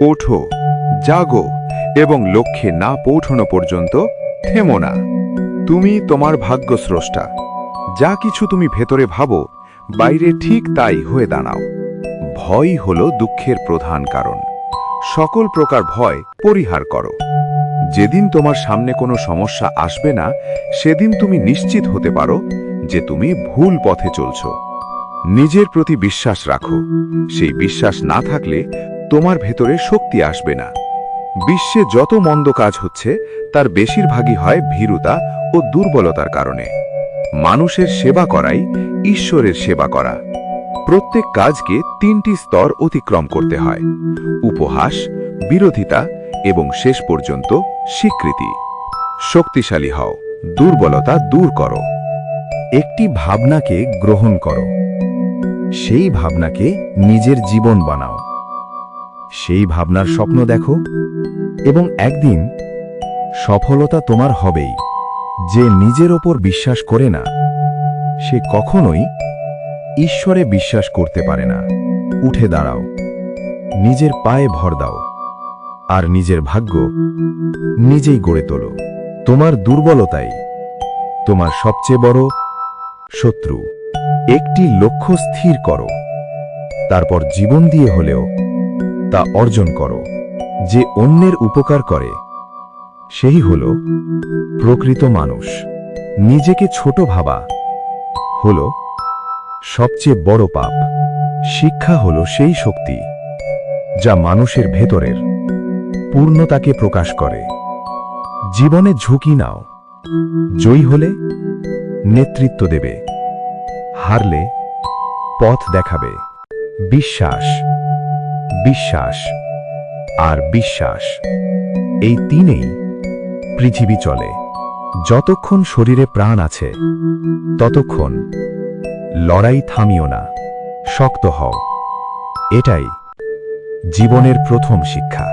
ওঠো, জাগো এবং লক্ষ্যে না পৌঁছানো পর্যন্ত থেমো না। তুমি তোমার ভাগ্যস্রষ্টা। যা কিছু তুমি ভেতরে ভাবো, বাইরে ঠিক তাই হয়ে দাঁড়াও। ভয় হলো দুঃখের প্রধান কারণ। সকল প্রকার ভয় পরিহার করো। যেদিন তোমার সামনে কোনো সমস্যা আসবে না, সেদিন তুমি নিশ্চিত হতে পারো যে তুমি ভুল পথে চলছ। নিজের প্রতি বিশ্বাস রাখো। সেই বিশ্বাস না থাকলে তোমার ভেতরে শক্তি আসবে না। বিশ্বে যত মন্দ কাজ হচ্ছে তার বেশিরভাগই হয় ভীরুতা ও দুর্বলতার কারণে। মানুষের সেবা করাই ঈশ্বরের সেবা করা। প্রত্যেক কাজকে 3টি স্তর অতিক্রম করতে হয়: উপহাস, বিরোধিতা এবং শেষ পর্যন্ত স্বীকৃতি। শক্তিশালী হও, দুর্বলতা দূর করো। একটি ভাবনাকে গ্রহণ করো, সেই ভাবনাকে নিজের জীবন বানাও। সেই ভাবনার স্বপ্ন দেখো এবং একদিন সফলতা তোমার হবেই। যে নিজের ওপর বিশ্বাস করে না, সে কখনোই ঈশ্বরে বিশ্বাস করতে পারে না। উঠে দাঁড়াও, নিজের পায়ে ভর দাও, আর নিজের ভাগ্য নিজেই গড়ে তোলো। তোমার দুর্বলতাই তোমার সবচেয়ে বড় শত্রু। একটি লক্ষ্য স্থির করো, তারপর জীবন দিয়ে হলেও তা অর্জন করো। যে অন্যের উপকার করে, সেই হল প্রকৃত মানুষ। নিজেকে ছোট ভাবা হল সবচেয়ে বড় পাপ। শিক্ষা হল সেই শক্তি যা মানুষের ভেতরের পূর্ণতাকে প্রকাশ করে। জীবনে ঝুঁকি নাও। জয়ী হলে নেতৃত্ব দেবে, হারলে পথ দেখাবে। বিশ্বাস, বিশ্বাস আর বিশ্বাস, এই তিনেই পৃথিবী চলে। যতক্ষণ শরীরে প্রাণ আছে, ততক্ষণ লড়াই থামিও না, শক্ত হও। এটাই জীবনের প্রথম শিক্ষা।